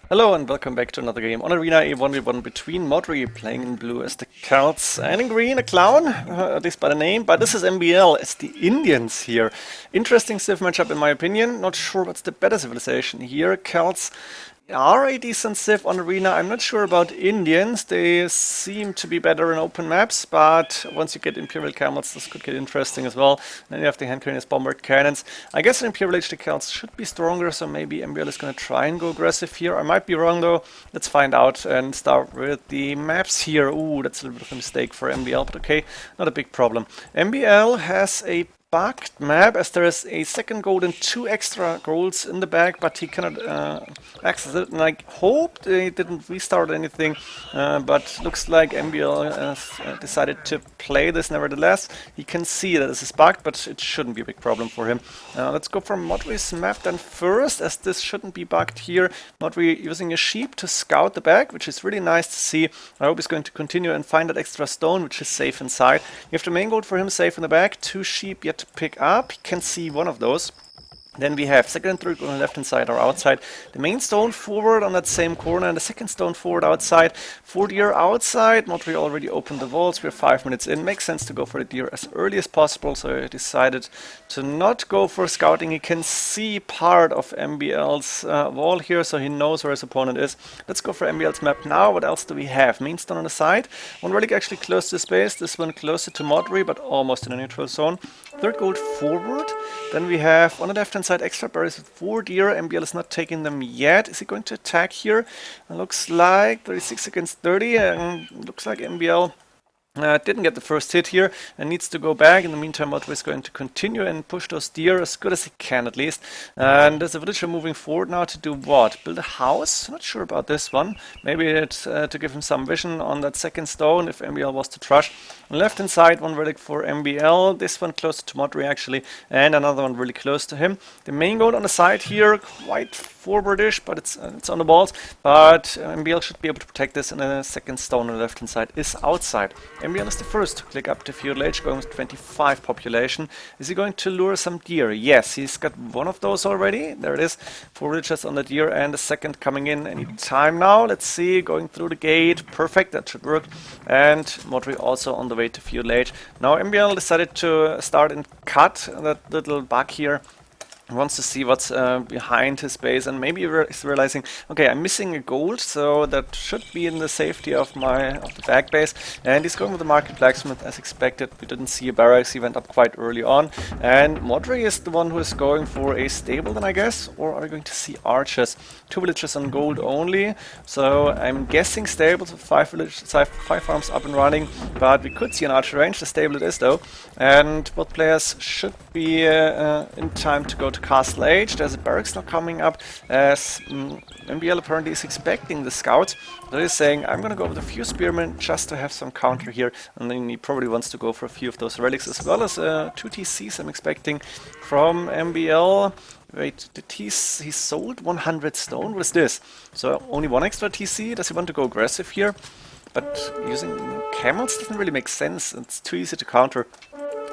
Hello and welcome back to another game on Arena, a 1v1 between Modri playing in blue as the Celts and in green a clown, at least by the name, but this is MbL as the Indians here. Interesting civ matchup in my opinion, not sure what's the better civilization here. Celts are a decent civ on Arena. I'm not sure about Indians, they seem to be better in open maps, but once you get Imperial Camels this could get interesting as well. Then you have the hand cannons, bombard cannons. I guess in Imperial Age the Celts should be stronger, so maybe MbL is going to try and go aggressive here. I might be wrong though, let's find out and start with the maps here. Ooh, that's a little bit of a mistake for MbL, but okay, not a big problem. MbL has a bugged map as there is a second gold and 2 extra golds in the bag, but he cannot access it, and I hope they didn't restart anything, but looks like MbL has decided to play this nevertheless. He can see that this is bugged, but it shouldn't be a big problem for him. Let's go for Modri's map then first, as this shouldn't be bugged here. Modri using a sheep to scout the bag, which is really nice to see. I hope he's going to continue and find that extra stone, which is safe inside. You have the main gold for him safe in the bag, 2 sheep yet to pick up. He can see one of those. Then we have second and third on the left hand side or outside. The main stone forward on that same corner and the second stone forward outside. For deer outside, Modri already opened the vaults. We're 5 minutes in. Makes sense to go for the deer as early as possible, so he decided to not go for scouting. He can see part of MbL's wall here, so he knows where his opponent is. Let's go for MbL's map now. What else do we have? Main stone on the side. One relic actually close to the space. This one closer to Modri, but almost in a neutral zone. Third gold forward. Then we have on the left hand side extra berries with 4 deer. MbL is not taking them yet. Is he going to attack here? It looks like 36 against 30. Looks like MbL didn't get the first hit here and needs to go back. In the meantime, Modri is going to continue and push those deer as good as he can at least. And there's a villager moving forward now to do what? Build a house? Not sure about this one. Maybe it's to give him some vision on that second stone if MbL was to trash. On the left hand side, one relic for MbL. This one closer to Modri actually, and another one really close to him. The main gold on the side here, quite forwardish, but it's on the balls. But MbL should be able to protect this, and the second stone on the left hand side is outside. MbL is the first to click up to Feudal Age, going with 25 population. Is he going to lure some deer? Yes, he's got one of those already. There it is. 4 villagers on the deer, and the second coming in any time now. Let's see, going through the gate. Perfect, that should work. And Modri also on the way to Feudal Age. Now MbL decided to start and cut that little bug here. He wants to see what's behind his base, and maybe he's realizing, okay, I'm missing a gold, so that should be in the safety of the back base. And he's going with the market blacksmith as expected. We didn't see a barracks, he went up quite early on. And Modri is the one who is going for a stable then, I guess, or are we going to see archers? 2 villages on gold only, so I'm guessing stables with 5 farms up and running, but we could see an archer range. The stable it is though, and both players should be in time to go to Castle Age. There's a barracks now coming up as MbL apparently is expecting the scouts. So he's saying, I'm gonna go with a few spearmen just to have some counter here, and then he probably wants to go for a few of those relics as well as 2 TCs I'm expecting from MbL. Wait, he sold 100 stone? What is this? So only 1 extra TC? Does he want to go aggressive here? But using camels doesn't really make sense. It's too easy to counter.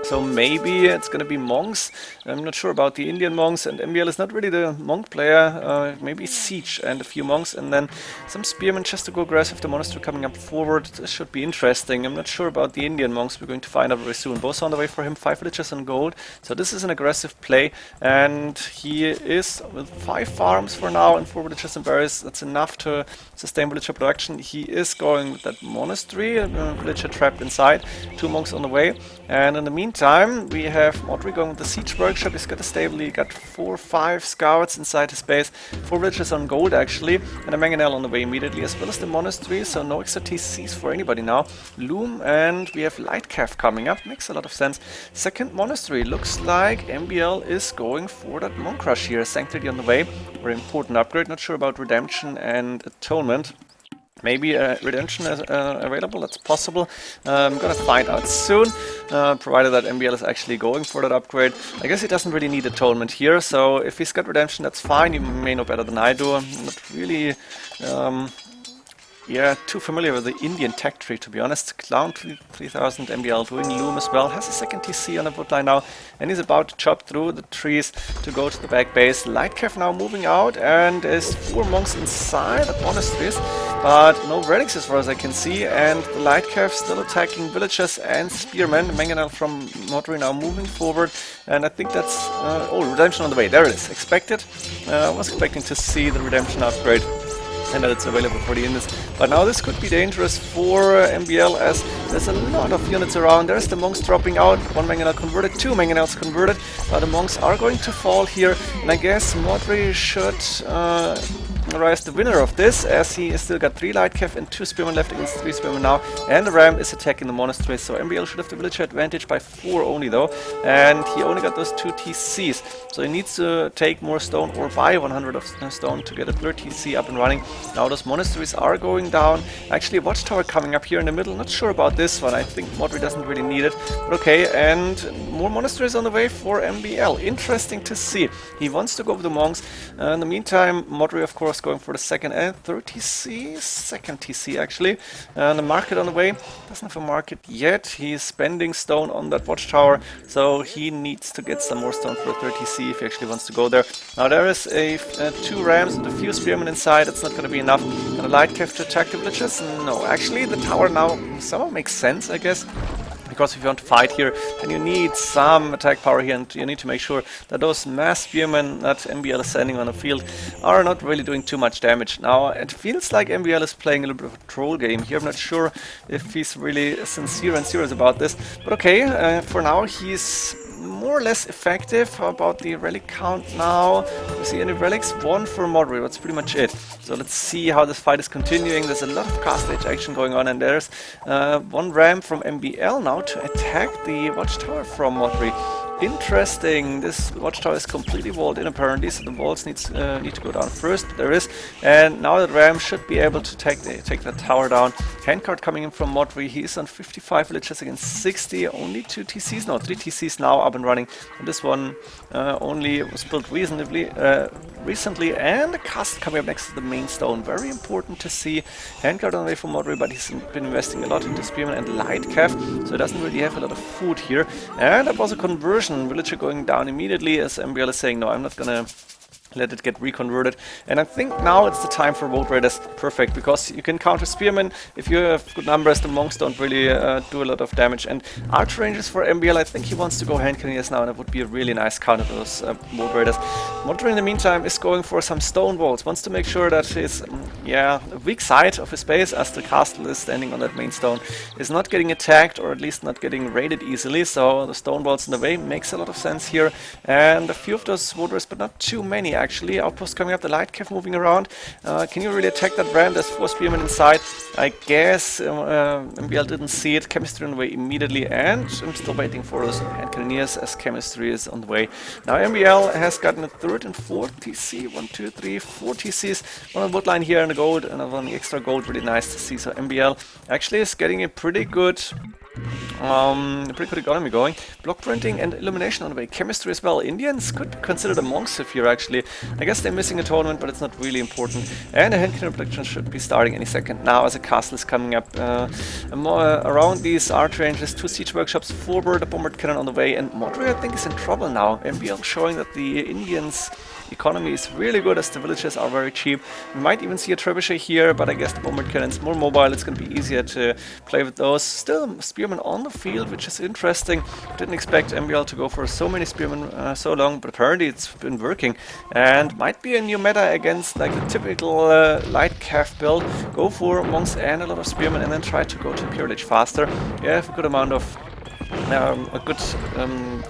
So maybe it's going to be monks. I'm not sure about the Indian monks, and MbL is not really the monk player. Maybe siege and a few monks, and then some spearmen just to go aggressive. The monastery coming up forward. This should be interesting. I'm not sure about the Indian monks. We're going to find out very soon. Both on the way for him. 5 villagers on gold. So this is an aggressive play, and he is with 5 farms for now and 4 villagers and berries. That's enough to sustain villager production. He is going with that monastery. Villager trapped inside. 2 monks on the way, and in the meantime, we have Modri going with the siege workshop. He's got a stable, he got 4 or 5 scouts inside his base, 4 villagers on gold actually, and a mangonel on the way immediately, as well as the monastery, so no extra TCs for anybody now. Loom, and we have Lightcalf coming up, makes a lot of sense. Second monastery, looks like MbL is going for that monk crush here. Sanctity on the way, very important upgrade. Not sure about redemption and atonement. Maybe redemption is available, that's possible. I'm gonna find out soon, provided that MbL is actually going for that upgrade. I guess he doesn't really need atonement here, so if he's got redemption, that's fine. You may know better than I do. I'm not really yeah, too familiar with the Indian tech tree, to be honest. Clown 3000 MbL doing Loom as well. Has a second TC on the wood line now, and he's about to chop through the trees to go to the back base. Lightcav now moving out, and there's 4 monks inside the monasteries, but no relics as far as I can see, and the Lightcav still attacking villagers and spearmen. Mangonel from Modri now moving forward, and I think that's... oh, redemption on the way. There it is. Expected. I was expecting to see the redemption upgrade, and that it's available for the Indians. But now this could be dangerous for MbL, as there's a lot of units around. There's the monks dropping out. 1 Mangonel converted, 2 Mangonels converted. The monks are going to fall here, and I guess Modri should rise the winner of this, as he has still got 3 Lightcav and 2 Spearmen left against 3 Spearmen now, and the Ram is attacking the monastery, so MbL should have the villager advantage by 4 only though, and he only got those 2 TCs, so he needs to take more stone or buy 100 of stone to get a 3rd TC up and running. Now those monasteries are going down. Actually a watchtower coming up here in the middle, not sure about this one. I think Modri doesn't really need it, but okay, and more monasteries on the way for MbL. Interesting to see. He wants to go with the monks. In the meantime, Modri of course going for the 2nd and 3rd TC, 2nd TC actually. And the market on the way, doesn't have a market yet. He's spending stone on that watchtower, so he needs to get some more stone for the 3rd TC if he actually wants to go there. Now there is a 2 rams with a few spearmen inside. It's not going to be enough. And a Lightcav to attack the villagers? No, actually the tower now somehow makes sense, I guess. Because if you want to fight here, then you need some attack power here, and you need to make sure that those mass spearmen that MbL is sending on the field are not really doing too much damage. Now, it feels like MbL is playing a little bit of a troll game here. I'm not sure if he's really sincere and serious about this, but okay, for now he's more or less effective. How about the relic count now? Do you see any relics? 1 for Modri, that's pretty much it. So let's see how this fight is continuing. There's a lot of cast stage action going on, and there's 1 ram from MbL now to attack the watchtower from Modri. Interesting, this watchtower is completely walled in apparently, so the walls need to go down first. There is, and now the ram should be able to take that tower down. Handcart coming in from Modri, he's on 55 villages against 60, only 2 TCs, no 3 TCs now up and running. And this one only was built recently, and the cast coming up next to the main stone. Very important to see. Handcart on the way from Modri, but he's been investing a lot into Spearman and Lightcav, so he doesn't really have a lot of food here. And that was a conversion. Villager going down immediately, as MbL is saying, no, I'm not gonna let it get reconverted. And I think now it's the time for Vote Raiders. Perfect, because you can counter Spearmen. If you have good numbers, the monks don't really do a lot of damage. And Archer Rangers for MbL, I think he wants to go hand cannoneers now, and it would be a really nice counter to those Vote Raiders. Modri in the meantime is going for some stone walls, wants to make sure that his weak side of his base, as the castle is standing on that main stone, is not getting attacked, or at least not getting raided easily. So the stone walls in the way makes a lot of sense here. And a few of those Vote Raiders, but not too many actually. Outpost coming up, the Lightcav moving around. Can you really attack that ram? There's 4 spearmen inside. I guess MbL didn't see it. Chemistry on the way immediately, and I'm still waiting for those hand cannoneers, as chemistry is on the way. Now MbL has gotten a 3rd and 4th TC. 1, 2, 3, 4 TCs. One on the wood line here in the gold, and on the extra gold. Really nice to see. So MbL actually is getting a pretty good economy going. Block printing and illumination on the way. Chemistry as well. Indians could consider the monks if here actually. I guess they're missing a tournament, but it's not really important. And a hand cannon production should be starting any second now, as a castle is coming up. Around these archer ranges, 2 siege workshops forward, a bombard cannon on the way, and Modri I think is in trouble now. MbL showing that the Indians' economy is really good, as the villages are very cheap. We might even see a trebuchet here, but I guess the bombard cannon's more mobile. It's going to be easier to play with those. Still spearmen on the field, which is interesting. Didn't expect MbL to go for so many spearmen so long, but apparently it's been working, and might be a new meta against like the typical Lightcav build. Go for monks and a lot of spearmen, and then try to go to Imperial Age faster. You have a good amount of a good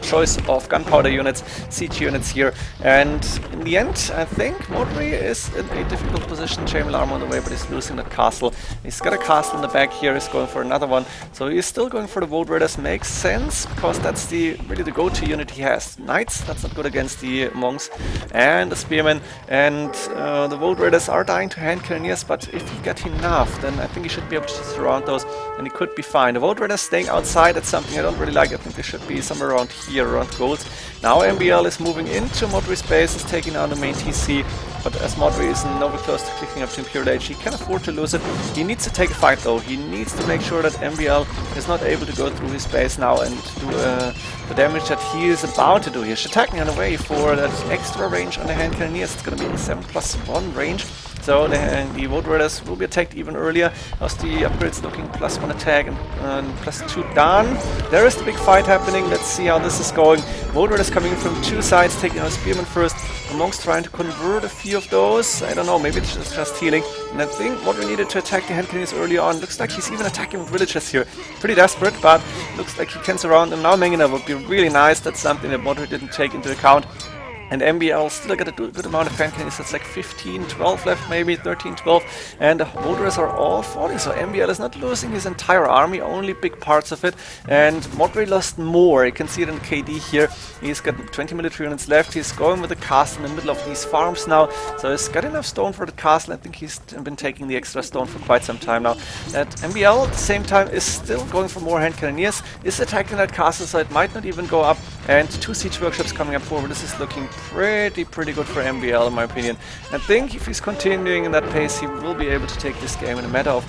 choice of gunpowder units, siege units here, and in the end I think Modri is in a difficult position. Chainmail armor on the way, but he's losing that castle. He's got a castle in the back here, he's going for another one, so he's still going for the Vote Raiders. Makes sense, because that's really the go-to unit he has. Knights, that's not good against the monks and the spearmen, and the Vote Raiders are dying to hand cannoneers, but if he got enough, then I think he should be able to surround those, and he could be fine. The Vote Raiders staying outside, that's something I don't really like. I think they should be somewhere around here, around golds. Now MbL is moving into Modri's base, is taking down the main TC. but as Modri is nowhere close to clicking up to Imperial Age, he can afford to lose it. He needs to take a fight though. He needs to make sure that MbL is not able to go through his base now and do the damage that he is about to do. He's attacking on the way for that extra range on the hand cannoneers. It's going to be 7+1 range. So the Vote Raiders will be attacked even earlier. As the upgrades looking +1 attack and +2 done. There is the big fight happening. Let's see how this is going. Vote Raiders coming from two sides, taking out Spearman first. Amongst trying to convert a few of those. I don't know, maybe it's just healing. And I think Modri needed to attack the hand cannoneers early on. Looks like he's even attacking with villagers here. Pretty desperate, but looks like he can surround them. Now Mangina would be really nice. That's something that Modri didn't take into account. And MbL still got a good amount of fan cannons. That's like 15, 12 left, maybe 13, 12. And the voters are all falling. So MbL is not losing his entire army, only big parts of it. And Modri lost more. You can see it in KD here. He's got 20 military units left. He's going with the castle in the middle of these farms now. So he's got enough stone for the castle. I think he's been taking the extra stone for quite some time now. And MbL at the same time is still going for more hand cannoneers. Is attacking that castle, so it might not even go up. And 2 siege workshops coming up forward. This is looking pretty good for MbL in my opinion. I think if he's continuing in that pace, he will be able to take this game in a matter of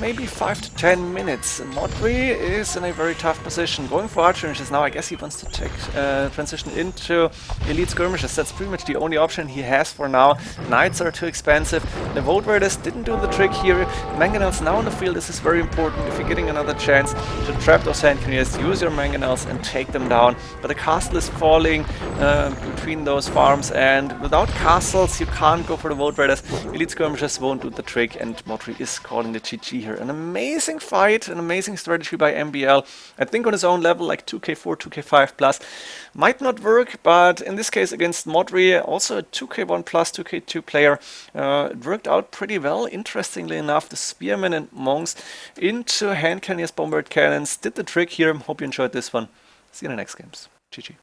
maybe 5 to 10 minutes. And Modri is in a very tough position. Going for archers now, I guess he wants to take transition into elite skirmishes. That's pretty much the only option he has for now. Knights are too expensive. The Vote Raiders didn't do the trick here. Mangonels now on the field. This is very important. If you're getting another chance to trap those hand cannoneers, use your mangonels and take them down. But the castle is falling between those farms, and without castles you can't go for the Vote Raiders. Elite skirmishes won't do the trick, and Modri is calling the GG here. An amazing fight, an amazing strategy by MbL. I think on his own level, like 2k4, 2k5 plus, might not work, but in this case against Modri, also a 2k1 plus, 2k2 player, it worked out pretty well. Interestingly enough, the Spearmen and Monks into hand cannoneers, bombard cannons did the trick here. Hope you enjoyed this one. See you in the next games. GG.